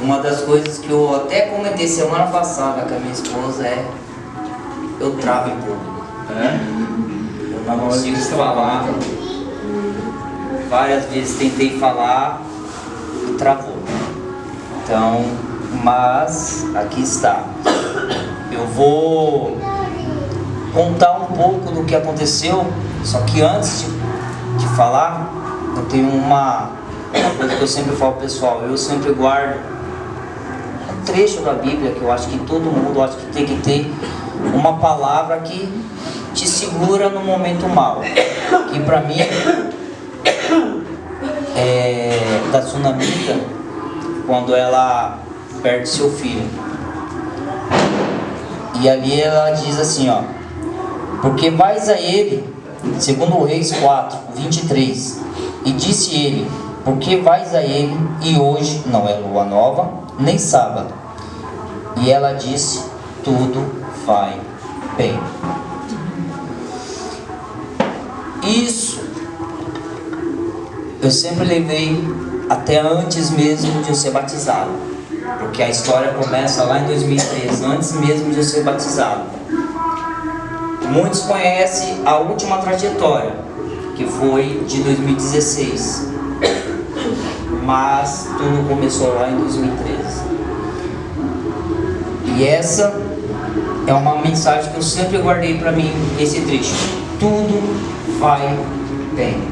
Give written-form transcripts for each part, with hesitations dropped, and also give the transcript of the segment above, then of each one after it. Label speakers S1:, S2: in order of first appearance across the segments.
S1: uma das coisas que eu até comentei semana passada com a minha esposa é: eu travo em público. Eu não consigo falar. Várias vezes tentei falar e travou. Então, mas aqui está. Eu vou contar um pouco do que aconteceu, só que antes de falar, eu tenho uma coisa que eu sempre falo, pessoal. Eu sempre guardo um trecho da Bíblia que eu acho que todo mundo acho que tem que ter uma palavra que te segura no momento mal. Que para mim é da Sunamita, quando ela perde seu filho. E ali ela diz assim, ó: porque vais a ele, segundo o Reis 4, 23, e disse ele: porque vais a ele, e hoje não é lua nova, nem sábado. E ela disse: tudo vai bem. Isso eu sempre levei até antes mesmo de eu ser batizado, porque a história começa lá em 2013, antes mesmo de eu ser batizado. Muitos conhecem a última trajetória, que foi de 2016, mas tudo começou lá em 2013. E essa é uma mensagem que eu sempre guardei para mim, esse trecho: tudo vai bem.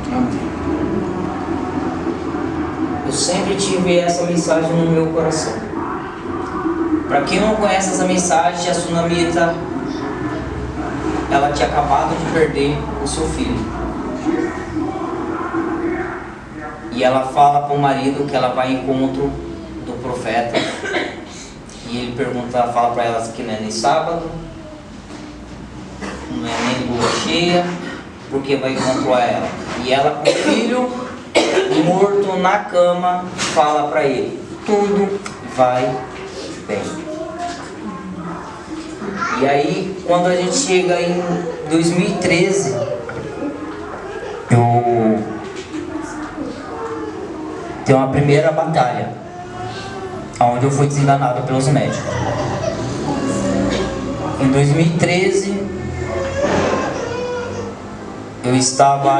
S1: Eu sempre tive essa mensagem no meu coração. Para quem não conhece essa mensagem, a Sunamita, ela tinha acabado de perder o seu filho. E ela fala para o marido que ela vai ao encontro do profeta. E ele fala para ela que não é nem sábado, não é nem lua cheia, porque vai encontrar ela. E ela, com o filho morto na cama, fala para ele: tudo vai bem. E aí, quando a gente chega em 2013, eu tenho uma primeira batalha, onde eu fui desenganado pelos médicos. Em 2013,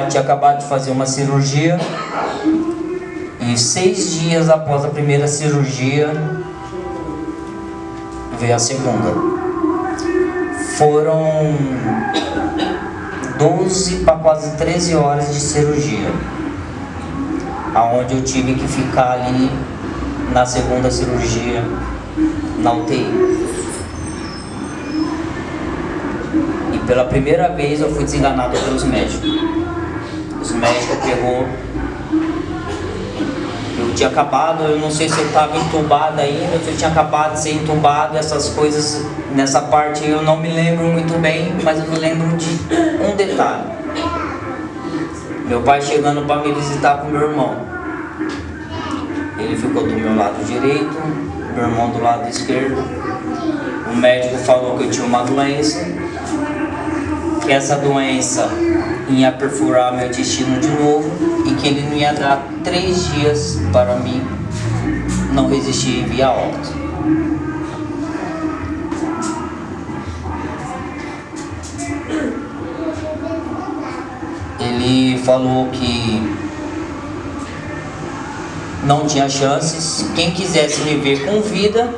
S1: tinha acabado de fazer uma cirurgia, e 6 dias após a primeira cirurgia veio a segunda. Foram 12 para quase 13 horas de cirurgia, aonde eu tive que ficar ali na segunda cirurgia na UTI. E pela primeira vez eu fui desenganado pelos médicos. Os médicos pegou. Eu tinha acabado, eu não sei se eu estava entubado ainda, se eu tinha acabado de ser entubado, essas coisas, nessa parte eu não me lembro muito bem, mas eu me lembro de um detalhe. Meu pai chegando para me visitar com meu irmão. Ele ficou do meu lado direito, meu irmão do lado esquerdo. O médico falou que eu tinha uma doença, que essa doença ia perfurar meu intestino de novo e que ele não ia dar 3 dias para mim não resistir via óbito. Ele falou que não tinha chances, quem quisesse me ver com vida,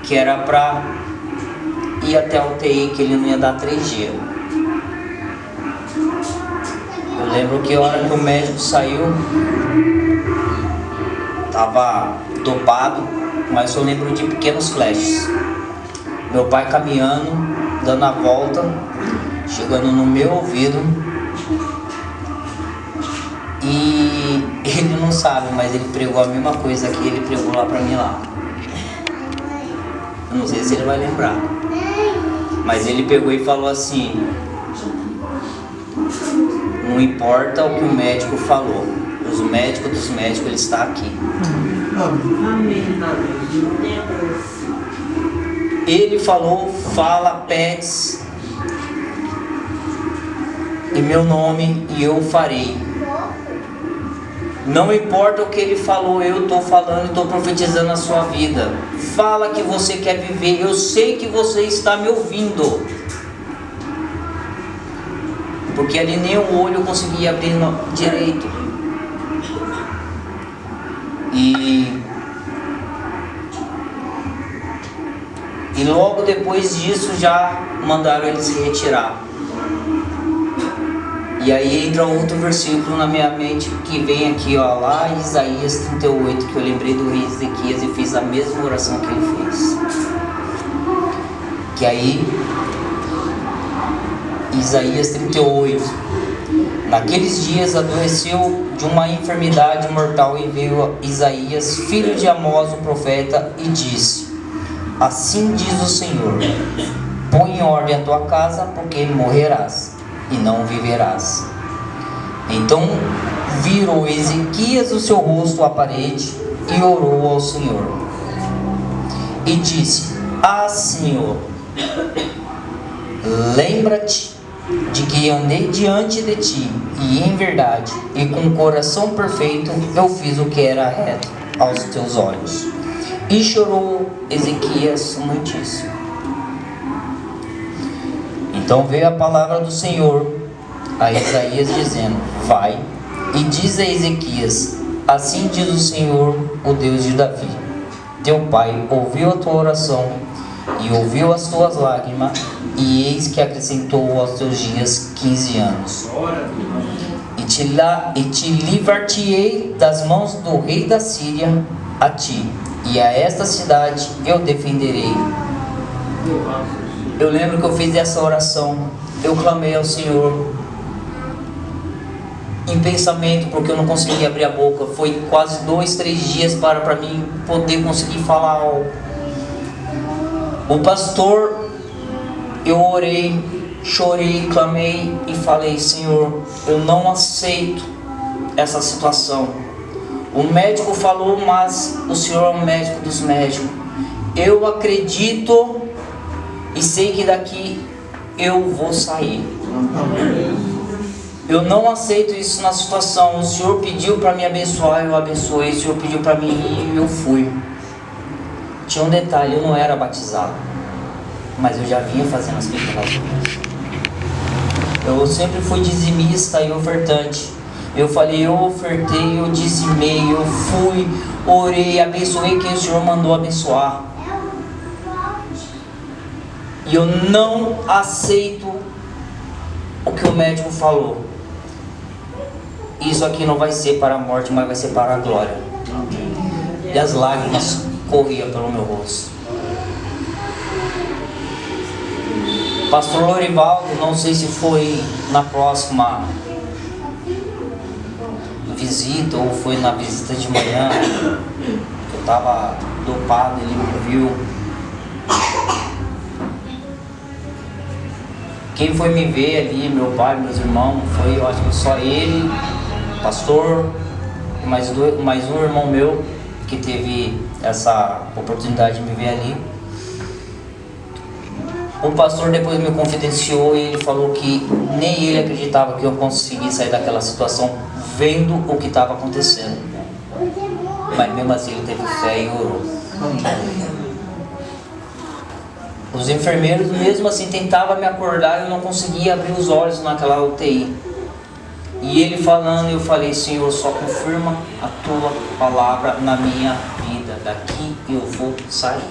S1: que era para ir até a UTI, que ele não ia dar 3 dias. Eu lembro que a hora que o médico saiu, estava dopado, mas eu lembro de pequenos flashes. Meu pai caminhando, dando a volta, chegando no meu ouvido, e ele não sabe, mas ele pregou a mesma coisa que ele pregou lá pra mim lá. Eu não sei se ele vai lembrar, mas ele pegou e falou assim: não importa o que o médico falou, os médicos dos médicos, ele está aqui. Ele falou: fala, pedes em meu nome e eu farei. Não importa o que ele falou, eu estou falando e estou profetizando na sua vida. Fala que você quer viver, eu sei que você está me ouvindo. Porque ali nem o olho eu conseguia abrir direito. E logo depois disso já mandaram ele se retirar. E aí entra outro versículo na minha mente que vem aqui, ó, lá em Isaías 38, que eu lembrei do rei Ezequias e fiz a mesma oração que ele fez. Que aí, Isaías 38, naqueles dias adoeceu de uma enfermidade mortal e veio Isaías, filho de Amós, o profeta, e disse: assim diz o Senhor, põe em ordem a tua casa, porque morrerás e não viverás. Então virou Ezequias o seu rosto à parede e orou ao Senhor e disse: ah, Senhor, lembra-te de que andei diante de ti, e em verdade e com coração perfeito eu fiz o que era reto aos teus olhos. E chorou Ezequias muitíssimo. Então veio a palavra do Senhor a Isaías dizendo: vai e diz a Ezequias: assim diz o Senhor, o Deus de Davi, teu pai ouviu a tua oração e ouviu as tuas lágrimas, e eis que acrescentou aos teus dias 15 anos. E te livrar-te-ei das mãos do rei da Síria a ti, e a esta cidade eu defenderei. Eu lembro que eu fiz essa oração, eu clamei ao Senhor em pensamento, porque eu não conseguia abrir a boca. Foi quase 2-3 dias para mim poder conseguir falar algo. O pastor, eu orei, chorei, clamei e falei: Senhor, eu não aceito essa situação. O médico falou, mas o Senhor é o médico dos médicos. Eu acredito e sei que daqui eu vou sair. Eu não aceito isso na situação. O Senhor pediu para me abençoar, eu abençoei. O Senhor pediu para mim ir, eu fui. Tinha um detalhe, eu não era batizado, mas eu já vinha fazendo as pequenas coisas. Eu sempre fui dizimista e ofertante. Eu falei, eu ofertei, eu dizimei, eu fui, orei, abençoei quem o Senhor mandou abençoar. E eu não aceito o que o médico falou. Isso aqui não vai ser para a morte, mas vai ser para a glória. E as lágrimas corriam pelo meu rosto. Pastor Lorivaldo, não sei se foi na próxima visita ou foi na visita de manhã, eu estava dopado, ele me viu. Quem foi me ver ali, meu pai, meus irmãos, foi, eu acho que só ele, pastor, e mais um irmão meu que teve essa oportunidade de me ver ali. O pastor depois me confidenciou e ele falou que nem ele acreditava que eu conseguisse sair daquela situação vendo o que estava acontecendo. Mas mesmo assim ele teve fé e orou. Os enfermeiros mesmo assim tentavam me acordar e eu não conseguia abrir os olhos naquela UTI. E ele falando, eu falei: Senhor, só confirma a tua palavra na minha vida. Daqui eu vou sair.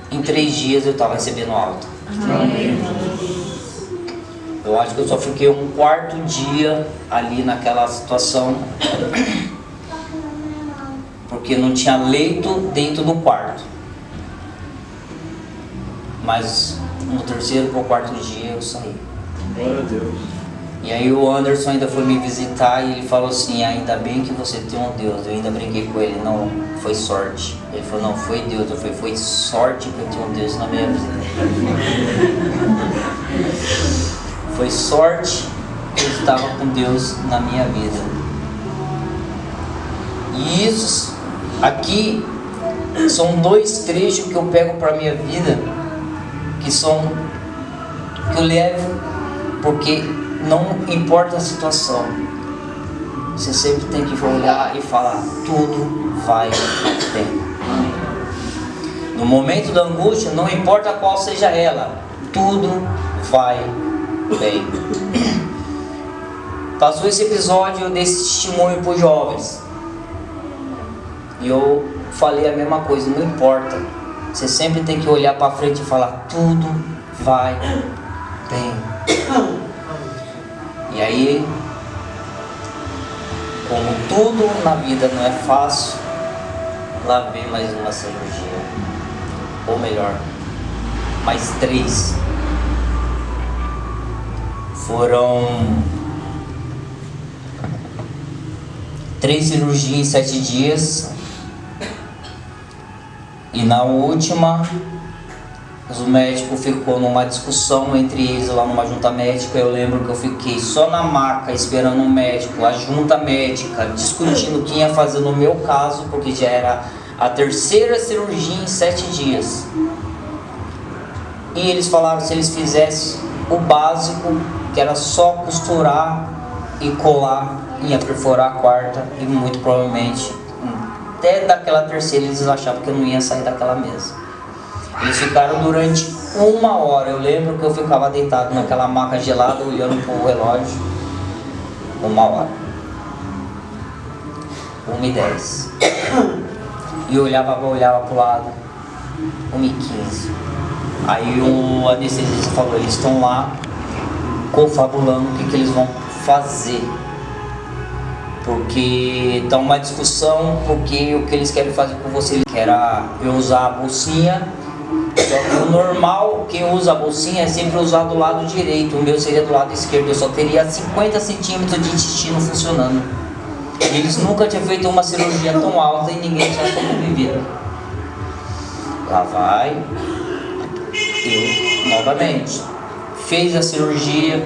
S1: Em 3 dias eu estava recebendo alta. Eu acho que eu só fiquei um 4º dia ali naquela situação, porque não tinha leito dentro do quarto. Mas no 3º para o 4º dia eu saí.
S2: Glória a Deus.
S1: E aí o Anderson ainda foi me visitar e ele falou assim: ainda bem que você tem um Deus. Eu ainda brinquei com ele: não, foi sorte. Ele falou: não, foi Deus. Eu falei: foi sorte que eu tenho um Deus na minha vida. Foi sorte que eu estava com Deus na minha vida. E isso aqui são 2 trechos que eu pego para a minha vida, que eu levo, porque não importa a situação, você sempre tem que olhar e falar: tudo vai bem. No momento da angústia, não importa qual seja ela, tudo vai bem. Passou esse episódio, eu dei esse testemunho para os jovens. E eu falei a mesma coisa: não importa. Você sempre tem que olhar para frente e falar: tudo vai bem. E aí, como tudo na vida não é fácil, lá vem mais uma cirurgia. Ou melhor, mais 3. Foram 3 cirurgias em 7 dias. E na última, os médicos ficou numa discussão entre eles lá numa junta médica. Eu lembro que eu fiquei só na maca esperando o médico, a junta médica, discutindo o que ia fazer no meu caso, porque já era a 3ª cirurgia em 7 dias. E eles falaram se eles fizessem o básico, que era só costurar e colar, ia perforar a 4ª e muito provavelmente até daquela 3ª eles achavam que eu não ia sair daquela mesa. Eles ficaram durante 1 hora. Eu lembro que eu ficava deitado naquela maca gelada olhando para o relógio. 1 hora. 1h10. E eu olhava para o lado. 1h15. Aí o anestesista falou: eles estão lá confabulando o que eles vão fazer. Porque está uma discussão, porque o que eles querem fazer com você era eu usar a bolsinha. Só que o normal, quem usa a bolsinha é sempre usar do lado direito. O meu seria do lado esquerdo. Eu só teria 50 centímetros de intestino funcionando. Eles nunca tinham feito uma cirurgia tão alta e ninguém tinha sobrevivido. Lá vai eu novamente. Fez a cirurgia,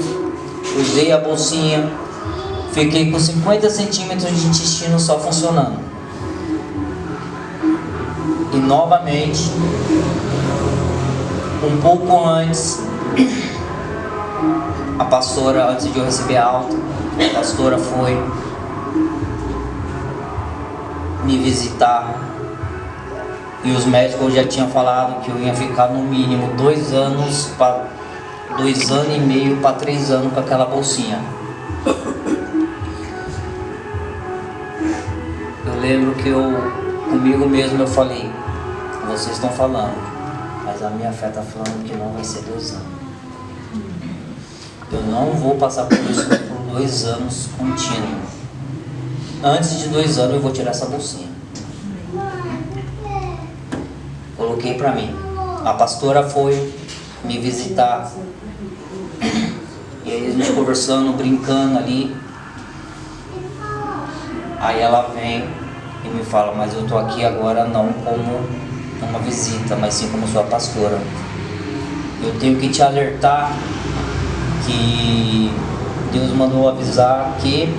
S1: usei a bolsinha, fiquei com 50 centímetros de intestino só funcionando. E novamente, um pouco antes, a pastora, antes de eu receber a alta, a pastora foi me visitar. E os médicos já tinham falado que eu ia ficar no mínimo 2 anos, 2 anos e meio para 3 anos com aquela bolsinha. Eu lembro que comigo mesmo eu falei: vocês estão falando, mas a minha fé está falando que não vai ser 2 anos. Eu não vou passar por isso por 2 anos contínuos. Antes de 2 anos eu vou tirar essa bolsinha. Coloquei pra mim. A pastora foi me visitar. E aí a gente conversando, brincando ali. Aí ela vem e me fala: mas eu tô aqui agora não como uma visita, mas sim como sua pastora. Eu tenho que te alertar que Deus mandou avisar que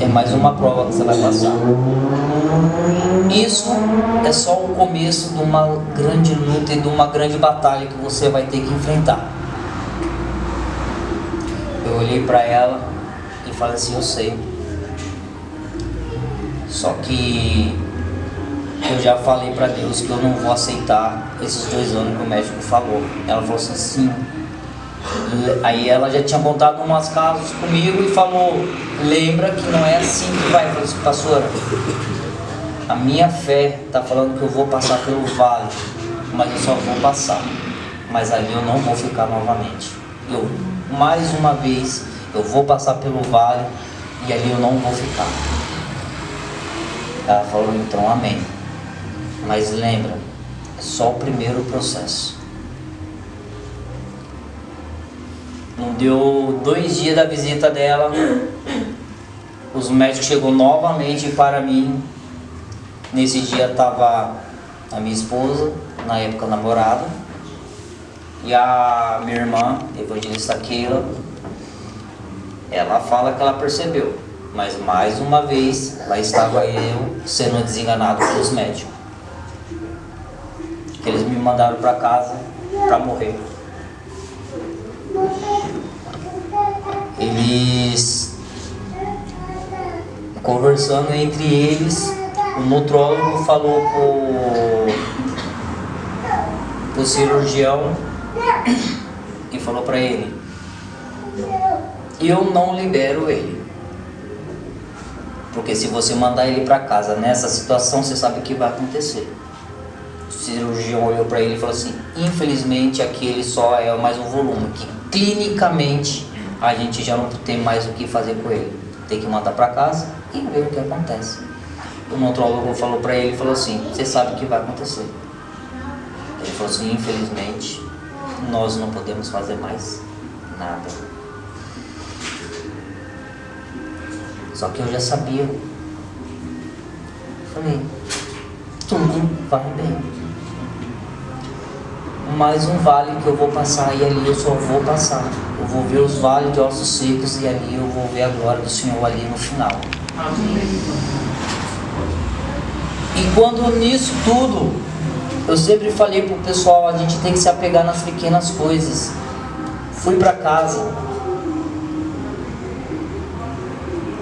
S1: é mais uma prova que você vai passar. Isso é só o começo de uma grande luta e de uma grande batalha que você vai ter que enfrentar. Eu olhei para ela e falei assim: eu sei. Só que eu já falei para Deus que eu não vou aceitar esses 2 anos que o médico falou. Ela falou assim: sim. Aí ela já tinha contado umas casos comigo e falou: lembra que não é assim que vai. Eu falei assim: pastora, a minha fé está falando que eu vou passar pelo vale, mas eu só vou passar, mas ali eu não vou ficar novamente. Mais uma vez eu vou passar pelo vale e ali eu não vou ficar. Ela falou: então amém, mas lembra, é só o primeiro processo. Não deu 2 dias da visita dela, os médicos chegou novamente para mim. Nesse dia estava a minha esposa, na época namorada, e a minha irmã, evangelista Keila. Ela fala que ela percebeu, mas mais uma vez lá estava eu sendo desenganado pelos médicos, que eles me mandaram para casa para morrer. Eles conversando entre eles, o nutrólogo falou pro cirurgião e falou para ele: eu não libero ele, porque se você mandar ele para casa nessa situação, você sabe o que vai acontecer. O cirurgião olhou para ele e falou assim: infelizmente aquele só é mais um volume, que clinicamente a gente já não tem mais o que fazer com ele, tem que mandar para casa e ver o que acontece. O nutrólogo falou para ele, falou assim: você sabe o que vai acontecer. Ele falou assim: infelizmente nós não podemos fazer mais nada. Só que eu já sabia. Falei: tudo vai bem. Mais um vale que eu vou passar, e ali eu só vou passar. Eu vou ver os vales de ossos secos, e ali eu vou ver a glória do Senhor ali no final. E quando nisso tudo, eu sempre falei pro pessoal: a gente tem que se apegar nas pequenas coisas. Fui para casa.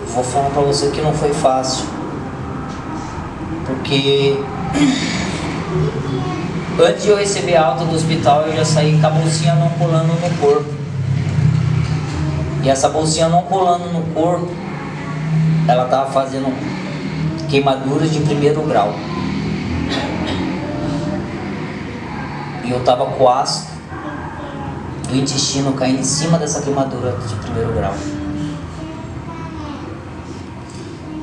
S1: Vou falar para você que não foi fácil, porque antes de eu receber a alta do hospital, eu já saí com a bolsinha não colando no corpo. E essa bolsinha não colando no corpo, ela estava fazendo queimaduras de 1º grau. E eu estava com o ácido do intestino caindo em cima dessa queimadura de 1º grau.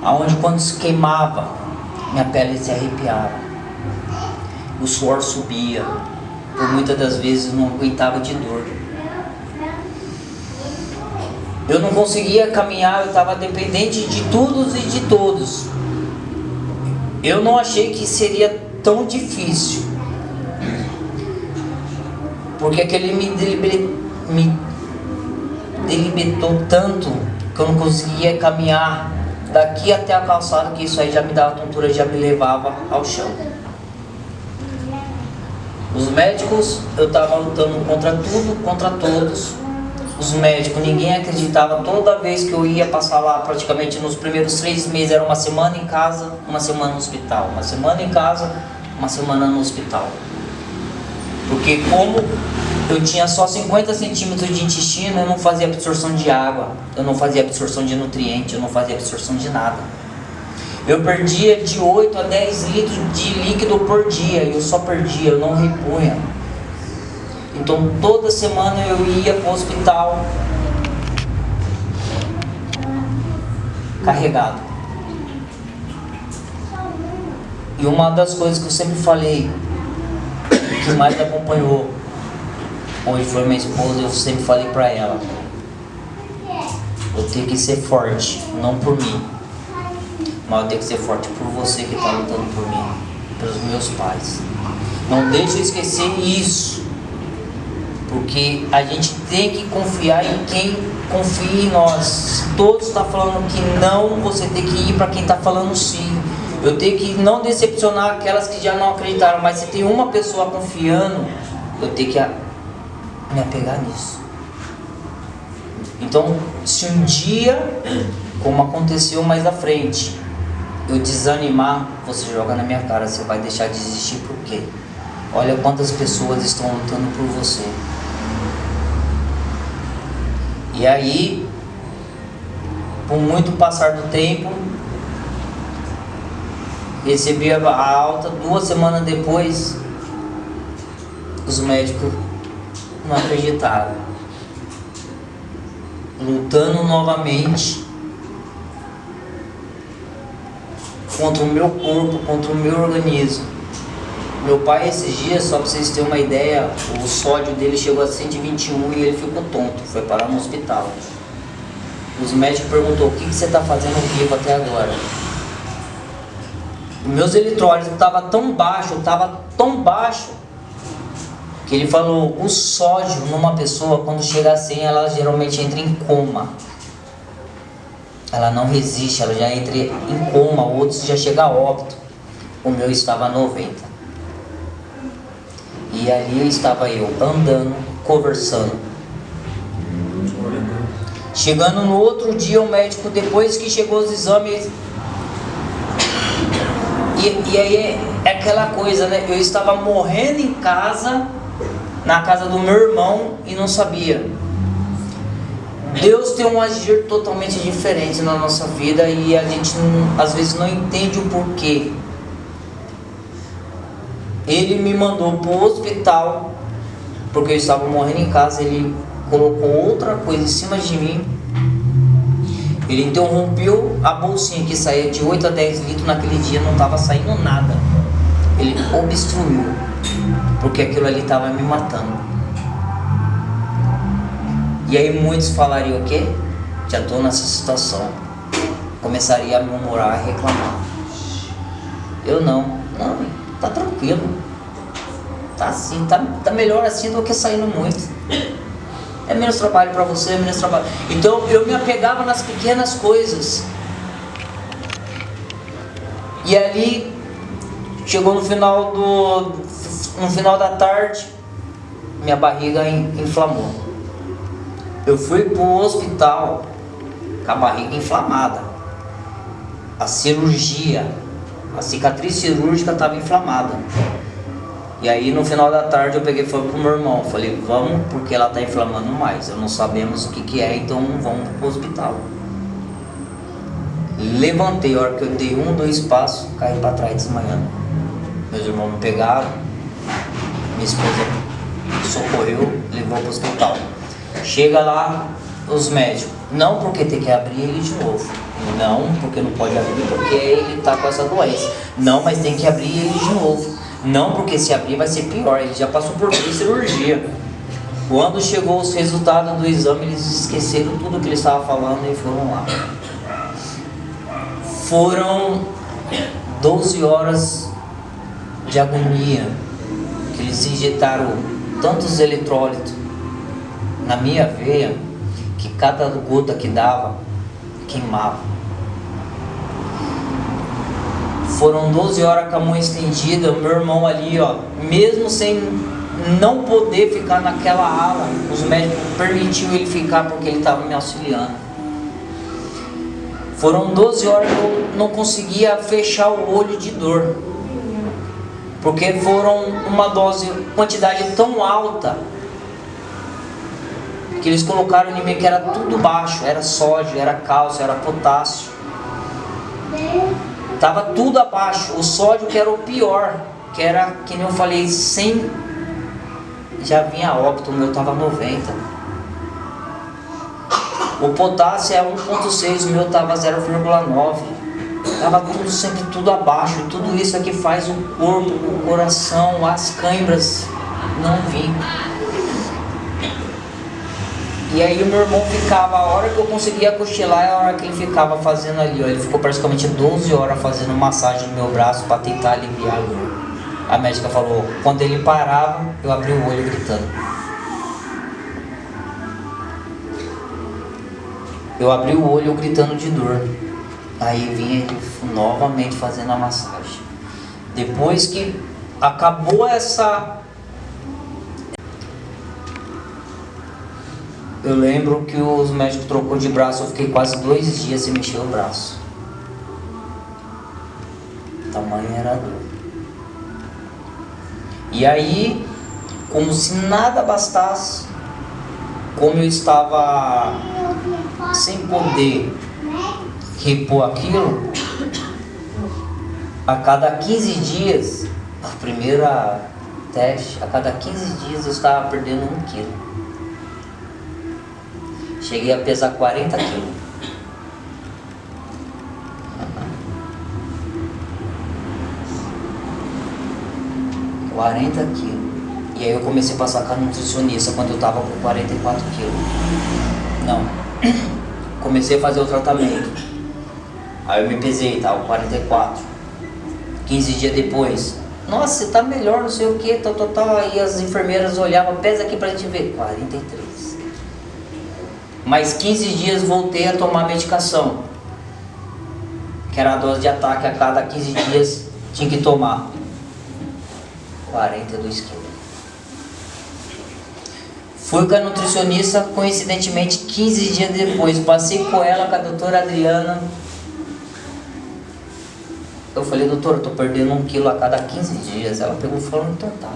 S1: Aonde quando se queimava, minha pele se arrepiava, o suor subia, por muitas das vezes eu não aguentava de dor. Eu não conseguia caminhar, eu estava dependente de todos e de todos. Eu não achei que seria tão difícil, porque aquele me delimitou tanto que eu não conseguia caminhar daqui até a calçada, que isso aí já me dava tontura, já me levava ao chão. Os médicos, eu estava lutando contra tudo, contra todos. Os médicos, ninguém acreditava. Toda vez que eu ia passar lá, praticamente nos primeiros 3 meses, era uma semana em casa, uma semana no hospital. Uma semana em casa, uma semana no hospital. Porque como eu tinha só 50 centímetros de intestino, eu não fazia absorção de água, eu não fazia absorção de nutriente, eu não fazia absorção de nada. Eu perdia de 8 a 10 litros de líquido por dia, e eu só perdia, eu não repunha. Então toda semana eu ia para o hospital carregado. E uma das coisas que eu sempre falei, que mais me acompanhou, hoje foi minha esposa, eu sempre falei para ela: eu tenho que ser forte, não por mim, mas eu tenho que ser forte por você que está lutando por mim, pelos meus pais. Não deixe eu esquecer isso, porque a gente tem que confiar em quem confia em nós. Todos estão falando que não, você tem que ir para quem está falando sim. Eu tenho que não decepcionar aquelas que já não acreditaram, mas se tem uma pessoa confiando, eu tenho que me apegar nisso. Então, se um dia, como aconteceu mais à frente, eu desanimar, você joga na minha cara: você vai deixar de existir por quê? Olha quantas pessoas estão lutando por você. E aí, por muito passar do tempo, recebi a alta. 2 semanas depois, os médicos não acreditaram. Lutando novamente contra o meu corpo, contra o meu organismo. Meu pai, esses dias, só para vocês terem uma ideia, o sódio dele chegou a 121 e ele ficou tonto, foi parar no hospital. Os médicos perguntou: o que você está fazendo vivo até agora? Meus eletrólitos estavam tão baixo, que ele falou: o sódio numa pessoa, quando chega a 100, ela geralmente entra em coma. Ela não resiste, ela já entra em coma, outros já chegam a óbito. O meu estava a 90. E ali estava eu, andando, conversando. Chegando no outro dia, o médico, depois que chegou os exames, e aí é aquela coisa, né? Eu estava morrendo em casa, na casa do meu irmão, e não sabia. Deus tem um agir totalmente diferente na nossa vida e a gente às vezes não entende o porquê. Ele me mandou para o hospital, porque eu estava morrendo em casa. Ele colocou outra coisa em cima de mim. Ele interrompeu a bolsinha que saía de 8 a 10 litros naquele dia, não estava saindo nada. Ele obstruiu, porque aquilo ali estava me matando. E aí muitos falariam o quê? Já estou nessa situação. Começaria a murmurar e reclamar. Eu não, tá tranquilo. Tá assim, tá melhor assim do que saindo muito. É menos trabalho para você, é menos trabalho. Então eu me apegava nas pequenas coisas. E ali chegou no final da tarde, minha barriga inflamou. Eu fui pro hospital com a barriga inflamada. A cirurgia, a cicatriz cirúrgica estava inflamada. E aí no final da tarde eu peguei e falei pro meu irmão, falei, vamos, porque ela está inflamando mais, eu não sabemos o que é, então vamos pro hospital. Levantei, a hora que eu dei 2 passos, caí para trás desmaiando. Meus irmãos me pegaram, minha esposa socorreu, levou pro hospital. Chega lá, os médicos, não porque tem que abrir ele de novo, não, porque não pode abrir porque ele está com essa doença, não, mas tem que abrir ele de novo. Não, porque se abrir vai ser pior, ele já passou por 3 cirurgias. Quando chegou os resultados do exame, eles esqueceram tudo que eles estavam falando e foram lá. Foram 12 horas de agonia, que eles injetaram tantos eletrólitos na minha veia, que cada gota que dava, queimava. Foram 12 horas com a mão estendida, meu irmão ali, ó, mesmo sem não poder ficar naquela ala, os médicos permitiram ele ficar porque ele estava me auxiliando. Foram 12 horas que eu não conseguia fechar o olho de dor, porque foram uma quantidade tão alta, que eles colocaram em mim que era tudo baixo, era sódio, era cálcio, era potássio. Tava tudo abaixo, o sódio que era o pior, que era, que nem eu falei, 100, já vinha óbito, o meu tava 90. O potássio é 1,6, o meu tava 0,9. Tava tudo, sempre tudo abaixo, tudo isso é que faz o corpo, o coração, as câimbras não vir. E aí o meu irmão ficava, a hora que eu conseguia cochilar é a hora que ele ficava fazendo ali, ó. Ele ficou praticamente 12 horas fazendo massagem no meu braço para tentar aliviar a dor. A médica falou, quando ele parava, eu abri o olho gritando. Eu abri o olho gritando de dor. Aí vinha ele novamente fazendo a massagem. Depois que acabou essa... Eu lembro que os médicos trocou de braço, eu fiquei quase 2 dias sem mexer o braço. Tamanho era a dor. E aí, como se nada bastasse, como eu estava sem poder repor aquilo, a cada 15 dias, a primeira teste, a cada 15 dias eu estava perdendo 1 quilo. Cheguei a pesar 40 quilos. E aí eu comecei a passar com a nutricionista quando eu estava com 44 quilos. Não. Comecei a fazer o tratamento. Aí eu me pesei, estava com 44. 15 dias depois. Nossa, você tá melhor, não sei o que, tal. Aí as enfermeiras olhavam, pesa aqui pra gente ver. 43. Mais 15 dias voltei a tomar medicação, que era a dose de ataque, a cada 15 dias tinha que tomar. 42 quilos. Fui com a nutricionista, coincidentemente, 15 dias depois. Passei com ela, com a doutora Adriana. Eu falei, doutora, eu tô perdendo 1 quilo a cada 15 dias. Ela pegou e falou, então tá,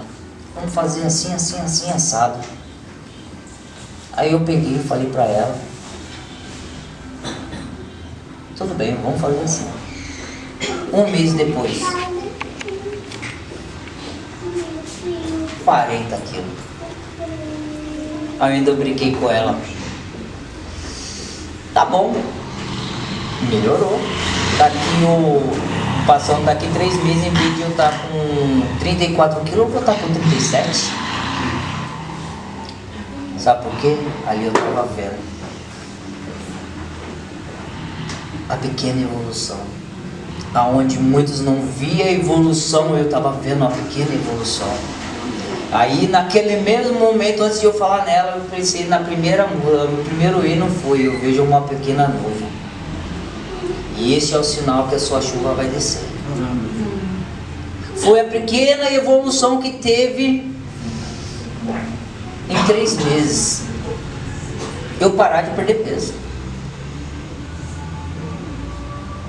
S1: vamos fazer assim, assim, assim, assado. Aí eu peguei e falei pra ela, tudo bem, vamos fazer assim. 1 mês depois, 40 quilos. Ainda eu brinquei com ela. Tá bom, melhorou. Passando daqui 3 meses, em vez de eu estar com 34 quilos, eu vou estar com 37. Sabe por quê? Ali eu estava vendo a pequena evolução. Aonde muitos não viam a evolução, eu estava vendo a pequena evolução. Aí naquele mesmo momento, antes de eu falar nela, eu pensei no primeiro hino foi, eu vejo uma pequena nuvem. E esse é o sinal que a sua chuva vai descer. Foi a pequena evolução que teve em 3 meses. Eu parar de perder peso.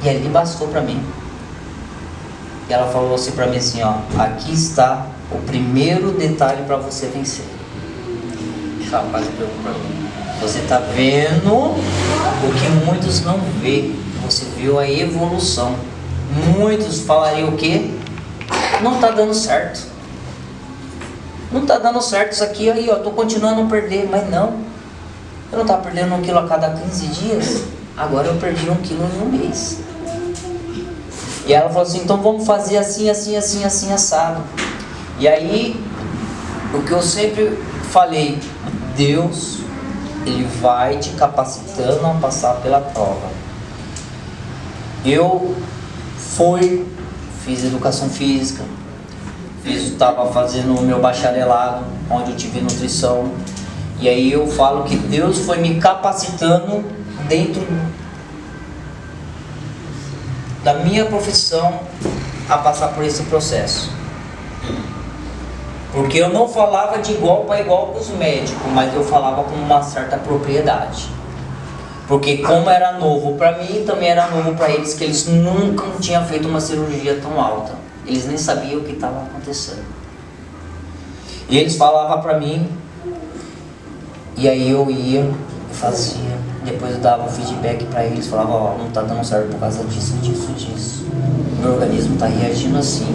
S1: E ali bastou para mim. E ela falou assim para mim assim, ó, aqui está o primeiro detalhe para você vencer. Rapaz, você está vendo o que muitos não vê. Você viu a evolução. Muitos falariam o quê? Não está dando certo. Não está dando certo isso aqui aí, ó. Estou continuando a perder, mas não. Eu não estava perdendo 1 quilo a cada 15 dias. Agora eu perdi 1 quilo em 1 mês. E ela falou assim, então vamos fazer assim, assim, assim, assim, assado. E aí, o que eu sempre falei, Deus, Ele vai te capacitando a passar pela prova. Eu fiz educação física, estava fazendo o meu bacharelado, onde eu tive nutrição. E aí eu falo que Deus foi me capacitando dentro da minha profissão a passar por esse processo. Porque eu não falava de igual para igual com os médicos, mas eu falava com uma certa propriedade. Porque como era novo para mim, também era novo para eles, que eles nunca tinham feito uma cirurgia tão alta. Eles nem sabiam o que estava acontecendo. E eles falavam para mim, e aí eu ia, fazia, depois eu dava um feedback para eles, falava, ó, não está dando certo por causa disso, disso, disso. Meu organismo está reagindo assim.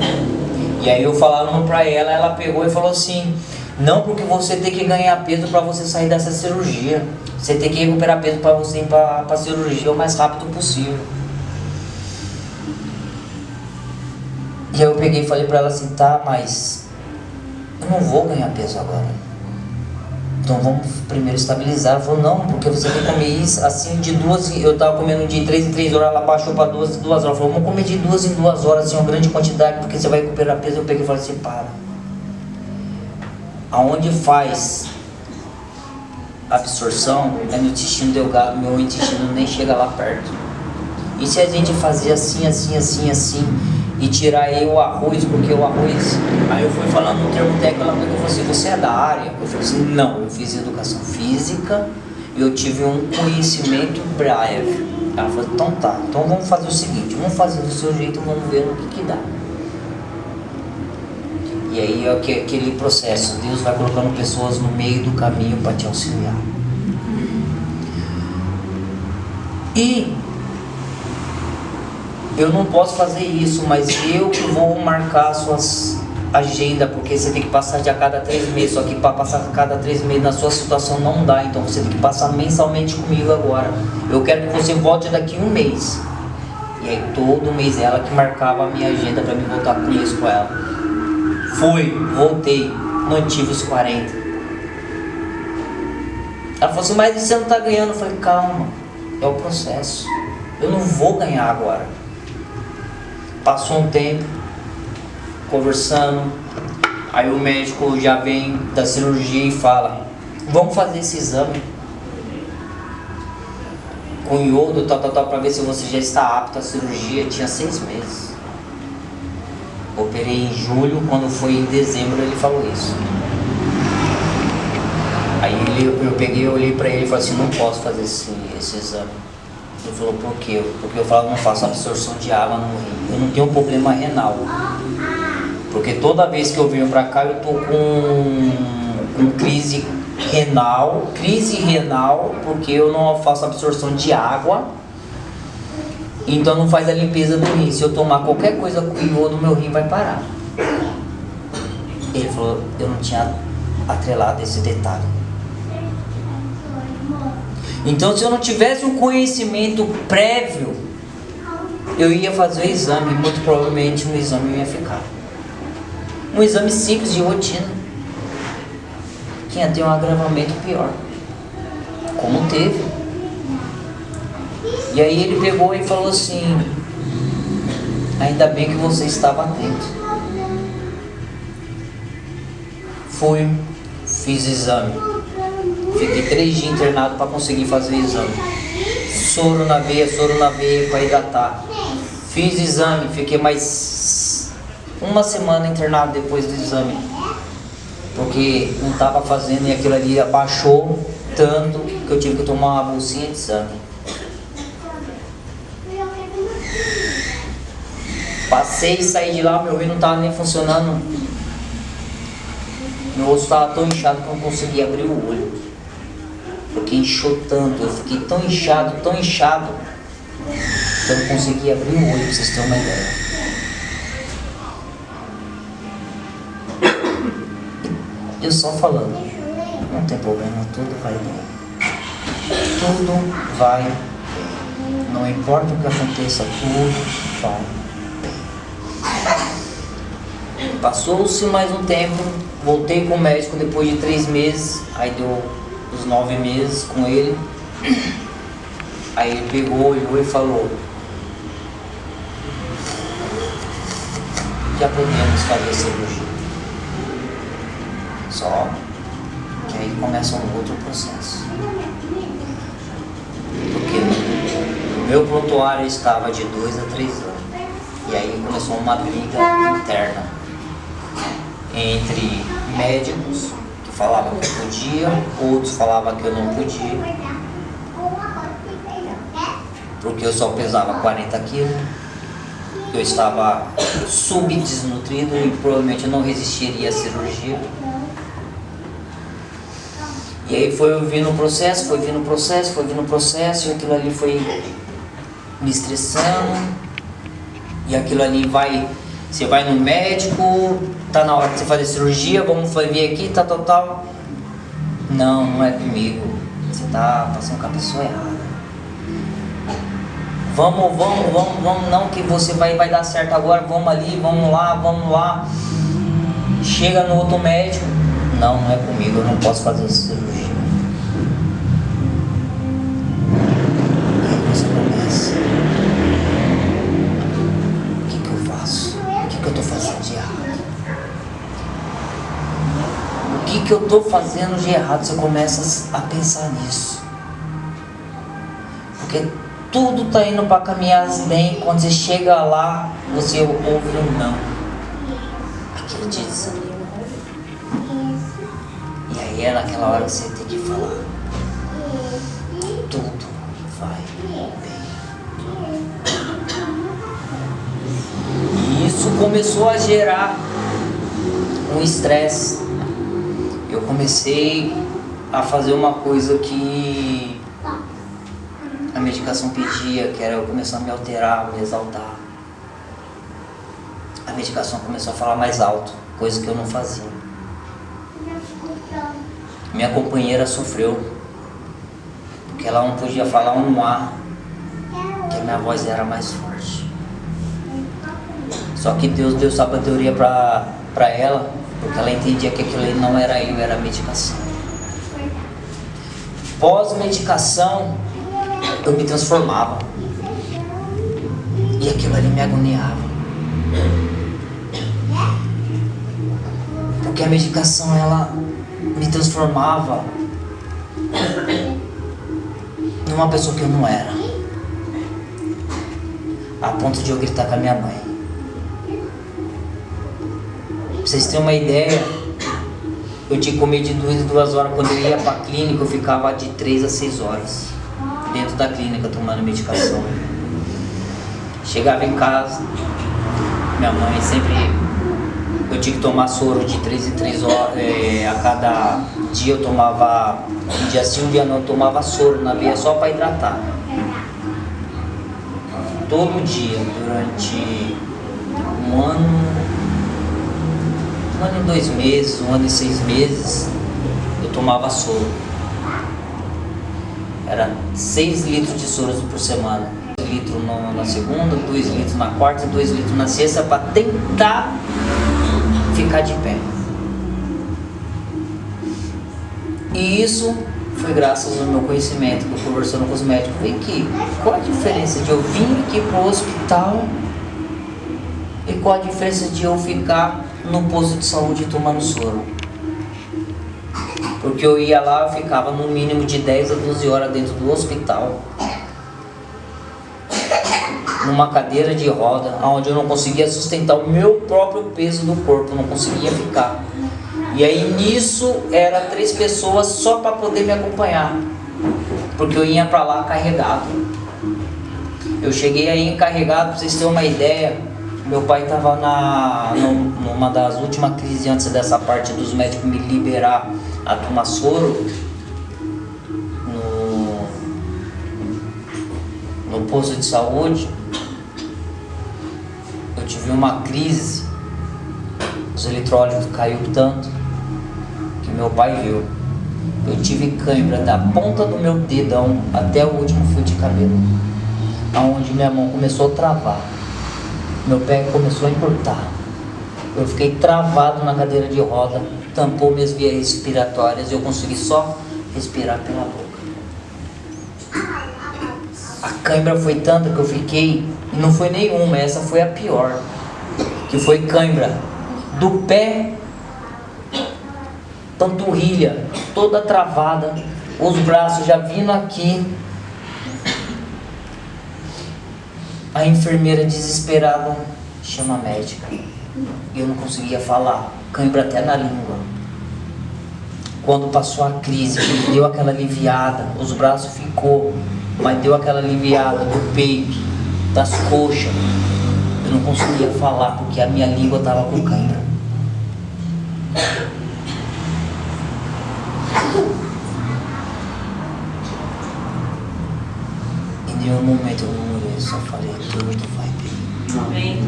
S1: E aí eu falava para ela, ela pegou e falou assim, não, porque você tem que ganhar peso para você sair dessa cirurgia. Você tem que recuperar peso para você ir para a cirurgia o mais rápido possível. E aí eu peguei e falei para ela assim, tá, mas eu não vou ganhar peso agora. Então vamos primeiro estabilizar. Ela falou, não, porque você tem que comer isso assim de 2, eu estava comendo de 3 em 3 horas, ela baixou para 2 em 2 horas. Ela falou, vamos comer de 2 em 2 horas, assim, uma grande quantidade, porque você vai recuperar peso. Eu peguei e falei assim, para. Aonde faz absorção é no intestino delgado, meu intestino nem chega lá perto. E se a gente fazer assim, assim, assim, assim, e tirar aí o arroz, porque o arroz, aí eu fui falando no termo técnico, ela falou assim, você é da área? Eu falei assim, não, eu fiz educação física, e eu tive um conhecimento breve. Ela falou, então tá, então vamos fazer o seguinte, vamos fazer do seu jeito, vamos ver no que dá. E aí é aquele processo, Deus vai colocando pessoas no meio do caminho para te auxiliar. E eu não posso fazer isso, mas eu que vou marcar suas agendas, porque você tem que passar de a cada 3 meses, só que para passar a cada 3 meses na sua situação não dá, então você tem que passar mensalmente comigo agora. Eu quero que você volte daqui 1 mês. E aí todo mês ela que marcava a minha agenda para me voltar com isso com ela. Fui, voltei, mantive os 40. Ela falou assim, mas você não está ganhando? Eu falei, calma, é o processo. Eu não vou ganhar agora. Passou um tempo, conversando, aí o médico já vem da cirurgia e fala, vamos fazer esse exame com iodo, para ver se você já está apto à cirurgia. Tinha 6 meses. Operei em julho, quando foi em dezembro ele falou isso. Aí Aí eu peguei, eu olhei pra ele e falei assim, não posso fazer esse exame. Ele falou, por quê? Porque eu falo, não faço absorção de água no rim. Eu não tenho problema renal. Porque toda vez que eu venho pra cá, eu tô com crise renal, porque eu não faço absorção de água, então não faz a limpeza do rim. Se eu tomar qualquer coisa com iodo, meu rim vai parar. Ele falou, eu não tinha atrelado esse detalhe. Então, se eu não tivesse um conhecimento prévio, eu ia fazer o exame, muito provavelmente um exame ia ficar. Um exame simples de rotina, que ia ter um agravamento pior, como teve. E aí ele pegou e falou assim, ainda bem que você estava atento. Fui, fiz exame, fiquei 3 dias internado para conseguir fazer o exame. Soro na veia para hidratar. Fiz exame, fiquei mais 1 semana internado depois do exame, porque não estava fazendo e aquilo ali abaixou tanto que eu tive que tomar uma bolsinha de exame. Passei e saí de lá, meu rim não estava nem funcionando. Meu osso estava tão inchado que eu não conseguia abrir o olho, porque inchou tanto, eu fiquei tão inchado, que eu não conseguia abrir o olho, pra vocês terem uma ideia. Eu só falando, não tem problema, tudo vai bem. Tudo vai bem. Não importa o que aconteça, tudo vai bem. Passou-se mais um tempo, voltei com o médico depois de 3 meses, aí deu os 9 meses com ele. Aí ele pegou, olhou e falou, já podemos fazer cirurgia. Só que aí começa um outro processo. Porque o meu prontuário estava de 2 a 3 anos. E aí começou uma briga interna entre médicos que falavam que eu podia, outros falavam que eu não podia, porque eu só pesava 40 quilos, eu estava subdesnutrido e provavelmente eu não resistiria à cirurgia. E aí foi vindo o processo, e aquilo ali foi me estressando. E aquilo ali você vai no médico, tá na hora de você fazer cirurgia, vamos ver aqui, tal. Não é comigo, você tá passando com a pessoa errada. Vamos, não que você vai dar certo agora, vamos ali, vamos lá. Chega no outro médico, não é comigo, eu não posso fazer essa cirurgia. E aí você começa, o que eu faço? O que eu tô fazendo de errado? O que eu tô fazendo de errado? Você começa a pensar nisso, porque tudo tá indo para caminhar bem. Quando você chega lá, você ouve um não, aquele te desanima. E aí é naquela hora que você tem que falar, tudo vai bem. E isso começou a gerar um estresse. Eu comecei a fazer uma coisa que a medicação pedia, que era eu começar a me alterar, me exaltar. A medicação começou a falar mais alto, coisa que eu não fazia. Minha companheira sofreu, porque ela não podia falar um A, que a minha voz era mais forte. Só que Deus deu sabedoria para ela, porque ela entendia que aquilo ali não era eu, era a medicação. Pós-medicação, eu me transformava, e aquilo ali me agoniava, porque a medicação ela me transformava numa pessoa que eu não era, a ponto de eu gritar com a minha mãe. Pra vocês terem uma ideia, Eu tinha que comer de 2 em 2 horas. Quando eu ia para a clínica, eu ficava de 3 a 6 horas dentro da clínica tomando medicação. Chegava em casa, minha mãe sempre... Eu tinha que tomar soro de 3 em 3 horas. A cada dia eu tomava... Um dia sim, um dia não, eu tomava soro na veia só para hidratar. Todo dia, durante um ano e 2 meses, 1 ano e 6 meses, eu tomava soro. Era 6 litros de soro por semana. 1 litro na segunda, 2 litros na quarta e 2 litros na sexta, para tentar ficar de pé. E isso foi graças ao meu conhecimento, que eu conversando com os médicos. Vem aqui, qual a diferença de eu vir aqui pro hospital e qual a diferença de eu ficar no posto de saúde tomando soro? Porque eu ia lá, eu ficava no mínimo de 10 a 12 horas dentro do hospital, numa cadeira de roda, onde eu não conseguia sustentar o meu próprio peso do corpo, não conseguia ficar. E aí nisso era 3 pessoas só para poder me acompanhar, porque eu ia para lá carregado. Eu cheguei aí encarregado, para vocês terem uma ideia. Meu pai estava numa das últimas crises antes dessa parte dos médicos me liberar a tomar soro no posto de saúde. Eu tive uma crise, os eletrólitos caiu tanto que meu pai viu. Eu tive cãibra da ponta do meu dedão até o último fio de cabelo, aonde minha mão começou a travar, meu pé começou a encurtar. Eu fiquei travado na cadeira de roda, tampou minhas vias respiratórias e eu consegui só respirar pela boca. A cãibra foi tanta que eu fiquei, e não foi nenhuma, essa foi a pior, que foi cãibra do pé, panturrilha toda travada, os braços já vindo aqui. A enfermeira desesperada chama a médica e eu não conseguia falar, cãibra até na língua. Quando passou a crise, deu aquela aliviada, os braços ficou, mas deu aquela aliviada do peito, das coxas. Eu não conseguia falar porque a minha língua estava com cãibra. E em nenhum momento eu murmurei, só falei, tudo vai bem.
S2: Amém.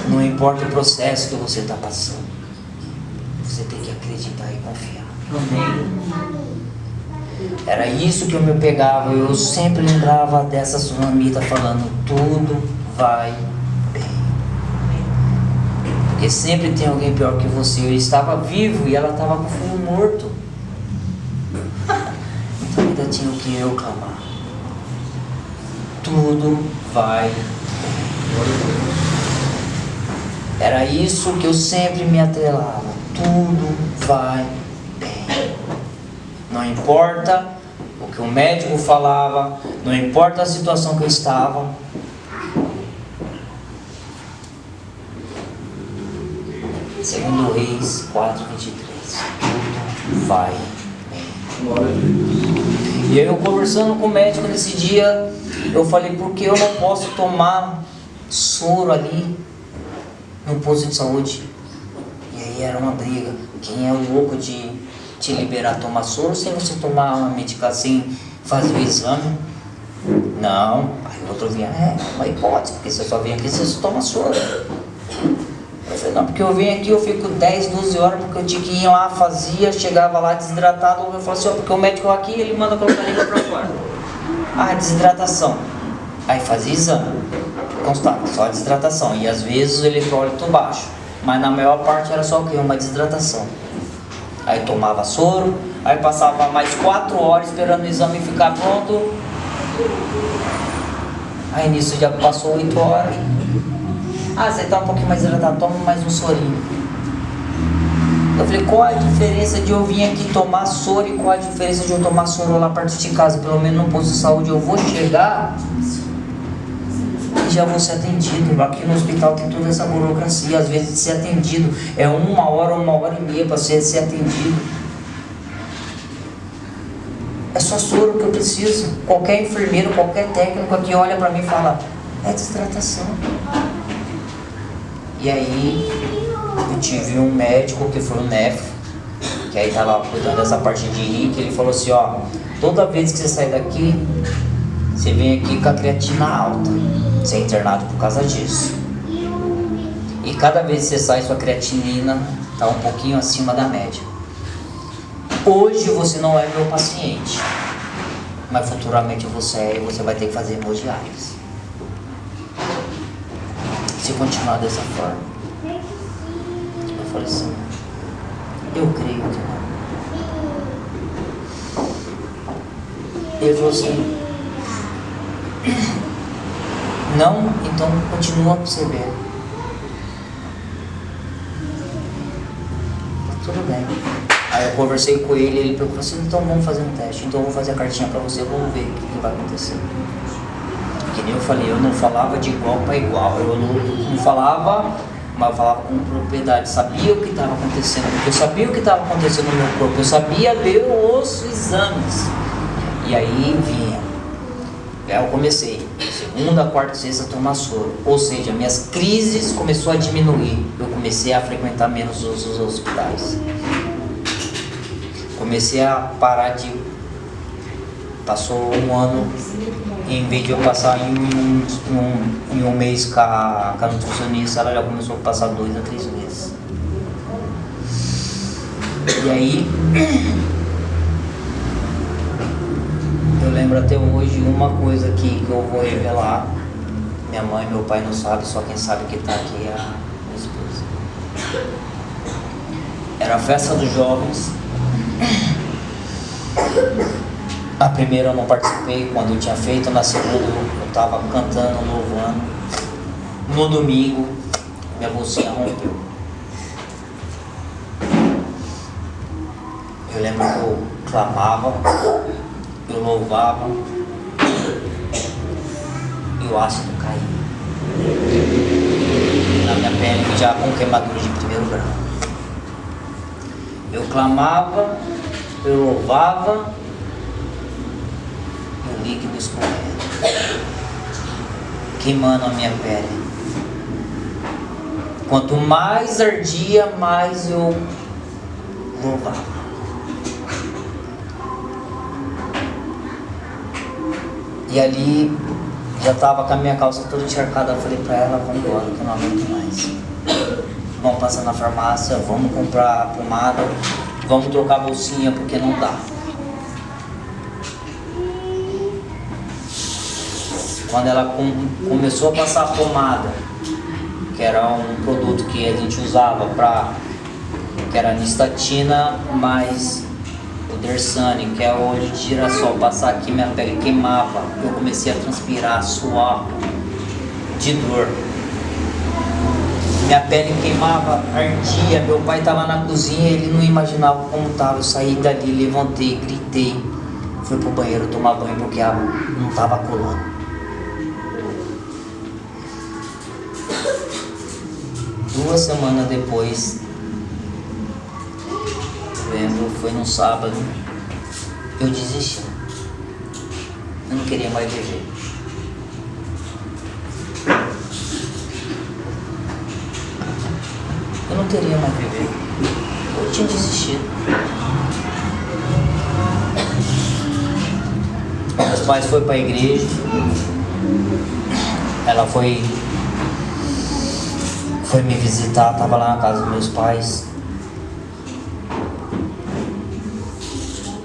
S1: Não importa o processo que você está passando, você tem que acreditar e confiar.
S2: Amém.
S1: Era isso que eu me pegava, eu sempre lembrava dessa sunamita falando, tudo vai bem. Porque sempre tem alguém pior que você. Eu estava vivo e ela estava com o filho morto. Então ainda tinha o que eu clamar. Tudo vai bem. Era isso que eu sempre me atrelava. Tudo vai bem. Não importa o que o médico falava, não importa a situação que eu estava. Segundo Reis 4:23. Tudo vai bem. E aí eu conversando com o médico nesse dia, eu falei, por que eu não posso tomar soro ali no posto de saúde? E aí era uma briga. Quem é o louco de te liberar a tomar soro sem você tomar uma medicação, sem fazer o exame? Não. Aí o outro vinha, uma hipótese, porque você só vem aqui se você toma soro. Eu falei, não, porque eu venho aqui, eu fico 10, 12 horas, porque eu tinha que ir lá, fazia, chegava lá desidratado. Eu falei assim, porque o médico aqui, ele manda colocar a língua pra fora. Ah, desidratação. Aí fazia exame, constava, só a desidratação. E às vezes o eletrólito baixo, mas na maior parte era só o quê? Uma desidratação. Aí tomava soro, aí passava mais 4 horas esperando o exame ficar pronto. Aí nisso já passou 8 horas. Ah, você tá um pouquinho mais hidratado, toma mais um sorinho. Eu falei, qual a diferença de eu vir aqui tomar soro e qual a diferença de eu tomar soro lá perto de casa? Pelo menos no posto de saúde eu vou chegar e já vou ser atendido. Aqui no hospital tem toda essa burocracia, às vezes de ser atendido é 1 hora e meia para ser atendido. É só soro que eu preciso. Qualquer enfermeiro, qualquer técnico aqui olha para mim e fala, é desidratação. E aí eu tive um médico que foi o Nefo, que aí estava cuidando dessa parte de rir, que ele falou assim, ó, toda vez que você sair daqui, você vem aqui com a creatina alta, você é internado por causa disso. E cada vez que você sai, sua creatinina está um pouquinho acima da média. Hoje você não é meu paciente, mas futuramente você é, e você vai ter que fazer hemodiálise. Se continuar dessa forma. Eu falei assim, eu creio que não. Ele falou assim, não, então continua pra você ver. Tudo bem. Aí eu conversei com ele, ele perguntou assim, então vamos fazer um teste, então eu vou fazer a cartinha pra você, vamos ver o que vai acontecer. Que nem eu falei, eu não falava de igual para igual, eu não falava, mas eu falava com propriedade, sabia o que estava acontecendo, porque eu sabia o que estava acontecendo no meu corpo, eu sabia ler os exames. E aí vinha, aí eu comecei, segunda, quarta, sexta, tomar soro, ou seja, minhas crises começou a diminuir, eu comecei a frequentar menos os hospitais. Comecei a parar de... Passou um ano, em vez de eu passar em um mês com a nutricionista, ela já começou a passar 2 a 3 meses. E aí, eu lembro até hoje uma coisa que eu vou revelar. Minha mãe e meu pai não sabem, só quem sabe que está aqui é a minha esposa. Era a festa dos jovens. A primeira eu não participei, quando eu tinha feito, na segunda eu estava cantando, louvando. No domingo, minha bolsinha rompeu. Eu lembro que eu clamava, eu louvava, e o ácido caía na minha pele, já com queimadura de primeiro grau. Eu clamava, eu louvava, o líquido escorrendo, queimando a minha pele. Quanto mais ardia, mais eu louvava. E ali já estava com a minha calça toda encharcada. Eu falei para ela, vamos embora, que eu não aguento mais. Vamos passar na farmácia, vamos comprar pomada, vamos trocar a bolsinha porque não dá. Quando ela começou a passar a pomada, que era um produto que a gente usava que era nistatina mais o Dersane, que é o óleo de girassol, passar aqui minha pele queimava, eu comecei a transpirar, suar de dor. Minha pele queimava, ardia, meu pai estava na cozinha, ele não imaginava como estava. Eu saí dali, levantei, gritei, fui pro banheiro tomar banho porque a água não estava colando. Duas semanas depois, lembro, foi num sábado, eu desisti. Eu não queria mais viver. Eu não queria mais viver. Eu tinha desistido. Meus pais foram para a igreja. Ela foi me visitar, estava lá na casa dos meus pais.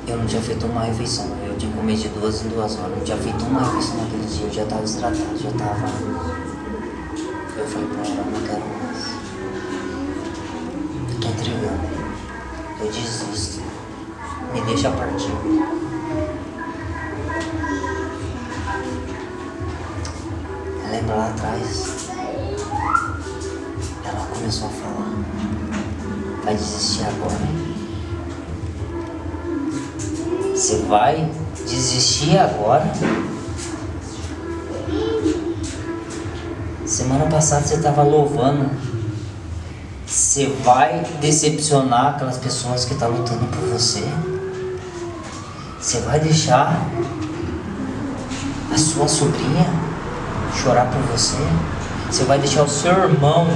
S1: Eu não tinha feito uma refeição. Eu tinha comido de 2 em 2 horas. Eu não tinha feito uma refeição naquele dia. Eu já estava desidratado, já estava... Eu falei para ela, não quero mais. Eu tô entregando. Eu desisto. Me deixa partir. Lembra lá atrás? Ela começou a falar. Vai desistir agora? Você vai desistir agora? Semana passada você estava louvando. Você vai decepcionar aquelas pessoas que estão lutando por você? Você vai deixar a sua sobrinha chorar por você? Você vai deixar o seu irmão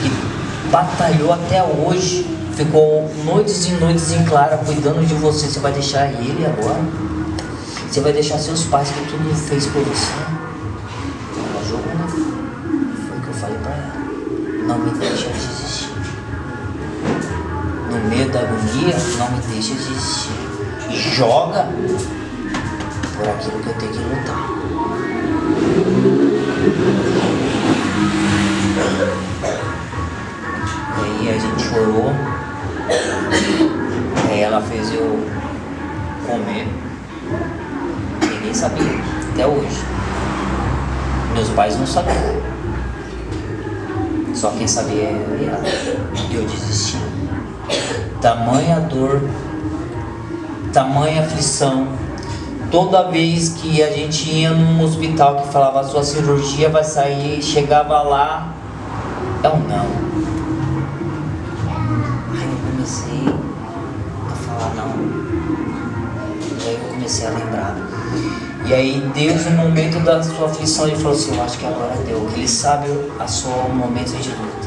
S1: que batalhou até hoje, ficou noites e noites em clara cuidando de você, você vai deixar ele agora? Você vai deixar seus pais que tudo fez por você? Ela jogou, né? Foi o que eu falei pra ela. Não me deixa desistir. No meio da agonia, não me deixa desistir. Joga por aquilo que eu tenho que lutar. E aí a gente chorou. Aí ela fez eu comer. Ninguém sabia, até hoje. Meus pais não sabiam. Só quem sabia era ela. E eu desisti. Tamanha dor, tamanha aflição. Toda vez que a gente ia num hospital que falava a sua cirurgia vai sair, chegava lá, é um não. Aí eu comecei a falar não. E aí eu comecei a lembrar. E aí Deus, no momento da sua aflição, Ele falou assim, eu acho que agora deu. Ele sabe o seu momento de luta.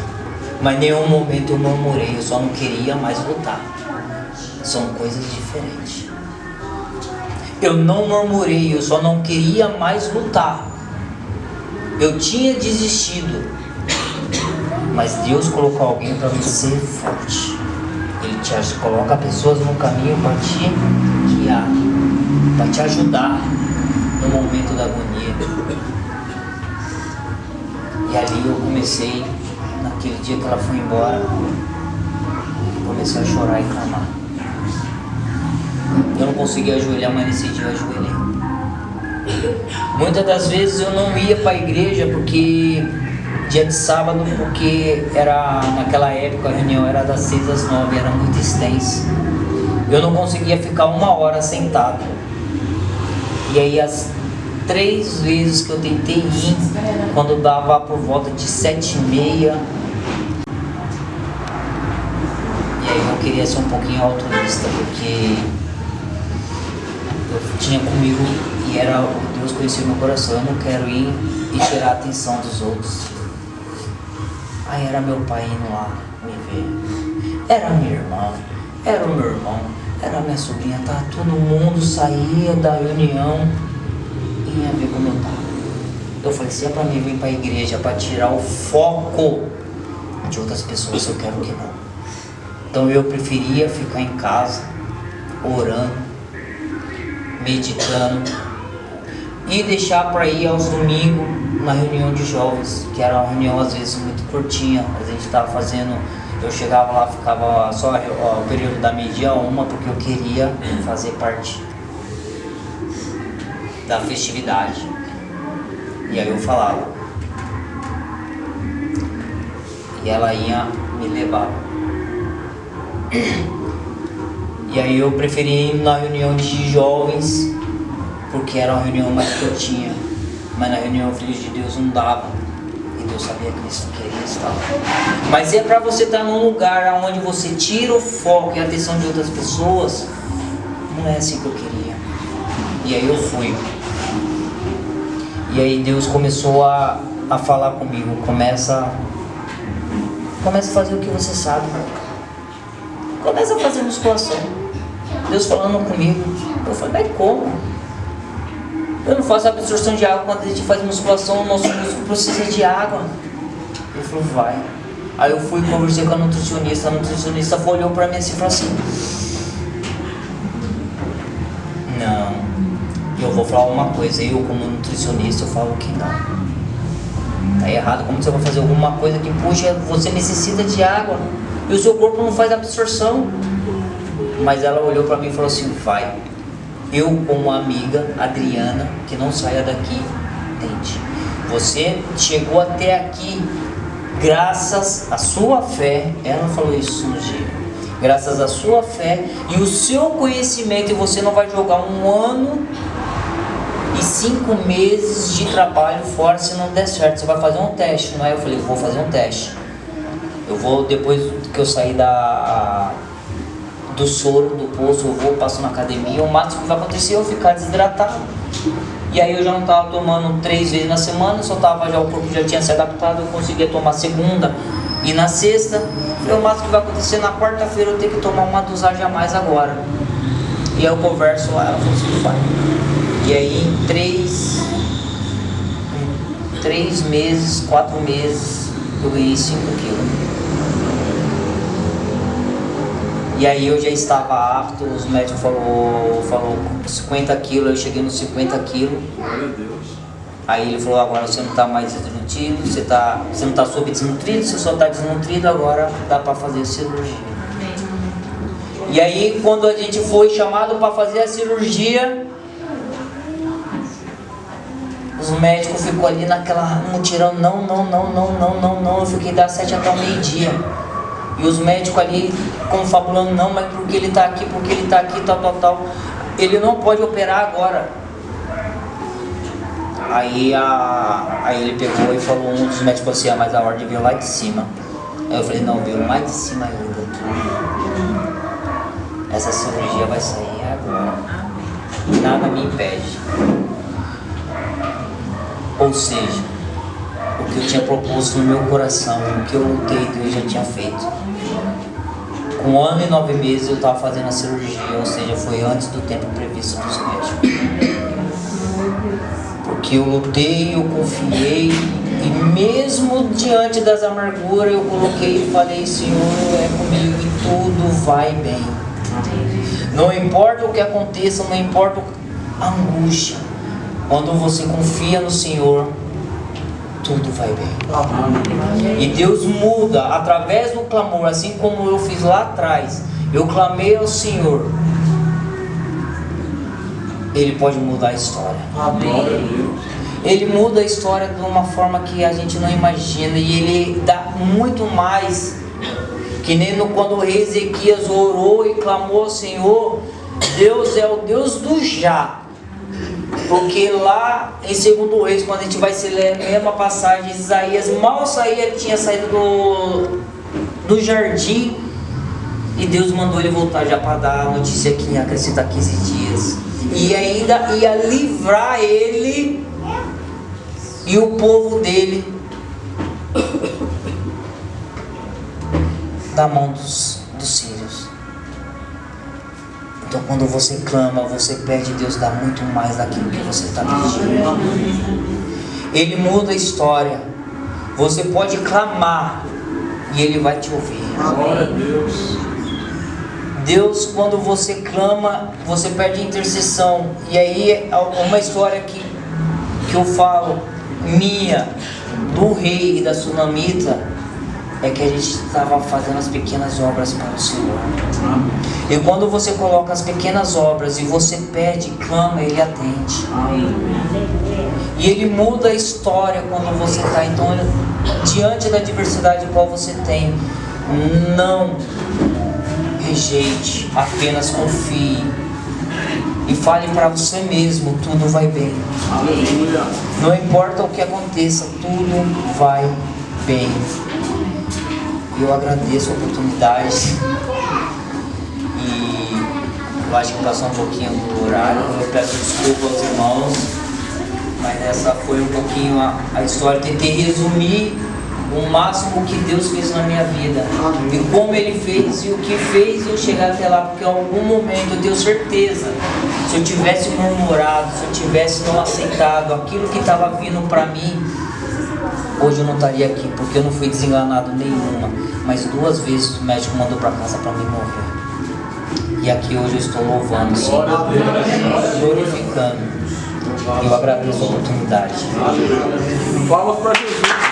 S1: Mas em nenhum momento eu murmurei, eu só não queria mais lutar. São coisas diferentes. Eu não murmurei, eu só não queria mais lutar. Eu tinha desistido. Mas Deus colocou alguém para você ser forte. Ele te coloca pessoas no caminho para te guiar, para te ajudar no momento da agonia. E ali eu comecei, naquele dia que ela foi embora, comecei a chorar e clamar. Eu não conseguia ajoelhar, mas nesse dia eu ajoelhei. Muitas das vezes eu não ia para a igreja porque dia de sábado, porque era naquela época a reunião era das 6 às 9, era muito extensa. Eu não conseguia ficar 1 hora sentado. E aí as 3 vezes que eu tentei ir, quando dava por volta de 7h30, e aí eu queria ser um pouquinho altruísta, porque eu tinha comigo e era Deus conhecia meu coração, eu não quero ir e tirar a atenção dos outros. Aí era meu pai indo lá me ver, era minha irmã, era o meu irmão, era minha sobrinha, tá? Todo mundo saía da reunião e ia ver como eu tava. Eu falei, se é pra mim vir pra igreja pra tirar o foco de outras pessoas, eu quero que não. Então eu preferia ficar em casa, orando, meditando e deixar para ir aos domingos na reunião de jovens, que era uma reunião às vezes muito curtinha. A gente estava fazendo, eu chegava lá, ficava só o período da meia-dia 1, porque eu queria fazer parte da festividade. E aí eu falava e ela ia me levar. E aí eu preferi ir na reunião de jovens, porque era uma reunião mais curtinha. Mas na reunião Filhos de Deus não dava. E Deus sabia que eles não queriam estar. Mas é para você estar num lugar onde você tira o foco e a atenção de outras pessoas. Não é assim que eu queria. E aí eu fui. E aí Deus começou a falar comigo. Começa a fazer o que você sabe. Começa a fazer musculação. Deus falando comigo. Eu falei, mas como? Eu não faço absorção de água. Quando a gente faz musculação, o nosso músculo precisa de água. Ele falou, vai. Aí eu fui e conversei com a nutricionista. A nutricionista olhou pra mim assim e falou assim, não, eu vou falar uma coisa. Eu como nutricionista, eu falo que não. Tá errado. Como você vai fazer alguma coisa que, puxa, você necessita de água e o seu corpo não faz absorção? Mas ela olhou para mim e falou assim, vai. Eu como amiga, Adriana, que não saia daqui, tente. Você chegou até aqui graças à sua fé. Ela falou isso no dia. Graças à sua fé e o seu conhecimento. E você não vai jogar 1 ano e 5 meses de trabalho fora se não der certo. Você vai fazer um teste, não é? Eu falei, vou fazer um teste. Eu vou, depois que eu sair do soro, do poço, eu vou, passo na academia. O máximo que vai acontecer é eu ficar desidratado. E aí eu já não estava tomando 3 vezes na semana, o corpo já tinha se adaptado, eu conseguia tomar segunda e na sexta. O máximo que vai acontecer na quarta-feira eu tenho que tomar uma dosagem a mais agora. E aí eu converso lá, ela falou assim, vai. E aí em 3 meses, 4 meses, eu ganhei 5 quilos. E aí eu já estava apto, os médicos falou 50 quilos, eu cheguei nos 50 quilos.
S2: Glória a Deus.
S1: Aí ele falou, agora você não está mais desnutrido, você não está subdesnutrido, você só está desnutrido, agora dá para fazer a cirurgia. E aí quando a gente foi chamado para fazer a cirurgia, os médicos ficou ali naquela mutirão, não, eu fiquei das 7 até o meio-dia. E os médicos ali confabulando, não, mas porque ele está aqui, tal. Ele não pode operar agora. Aí ele pegou e falou, um dos médicos assim, mas a ordem veio lá de cima. Aí eu falei, não, veio mais de cima ainda. Essa cirurgia vai sair agora. Nada me impede. Ou seja, o que eu tinha proposto no meu coração, o que eu lutei, Deus já tinha feito. Com 1 ano e 9 meses eu estava fazendo a cirurgia, ou seja, foi antes do tempo previsto dos médicos. Porque eu lutei, eu confiei, e mesmo diante das amarguras eu coloquei e falei, Senhor, é comigo e tudo vai bem. Não importa o que aconteça, não importa a angústia, quando você confia no Senhor, tudo vai bem. E Deus muda através do clamor, assim como eu fiz lá atrás. Eu clamei ao Senhor. Ele pode mudar a história. Ele muda a história de uma forma que a gente não imagina. E Ele dá muito mais. Que nem quando o rei Ezequias orou e clamou ao Senhor. Deus é o Deus do já. Porque lá em 2 Reis, quando a gente vai se ler a mesma passagem, Isaías mal saía, ele tinha saído do jardim, e Deus mandou ele voltar já para dar a notícia que ia acrescentar 15 dias. E ainda ia livrar ele e o povo dele da mão dos sírios. Então quando você clama, você pede, Deus dá muito mais daquilo que você está pedindo. Ele muda a história. Você pode clamar e Ele vai te ouvir.
S2: Glória a Deus.
S1: Deus, quando você clama, você pede intercessão. E aí uma história que eu falo, minha, do rei e da sunamita, é que a gente estava fazendo as pequenas obras para o Senhor. E quando você coloca as pequenas obras e você pede, clama, Ele atende. E Ele muda a história quando você está. Então, diante da adversidade qual você tem, não rejeite, apenas confie. E fale para você mesmo, tudo vai bem.
S2: Aleluia.
S1: Não importa o que aconteça, tudo vai bem. Eu agradeço a oportunidade e eu acho que passou um pouquinho do horário. Eu peço desculpa aos irmãos, mas essa foi um pouquinho a história. Tentei resumir o máximo que Deus fez na minha vida e como Ele fez e o que fez eu chegar até lá, porque em algum momento eu tenho certeza, se eu tivesse murmurado, se eu tivesse não aceitado aquilo que estava vindo para mim, hoje eu não estaria aqui, porque eu não fui desenganado nenhuma, mas 2 vezes o médico mandou para casa para mim morrer. E aqui hoje eu estou louvando, Senhor, glorificando. Eu agradeço a oportunidade.
S2: Palmas para Jesus.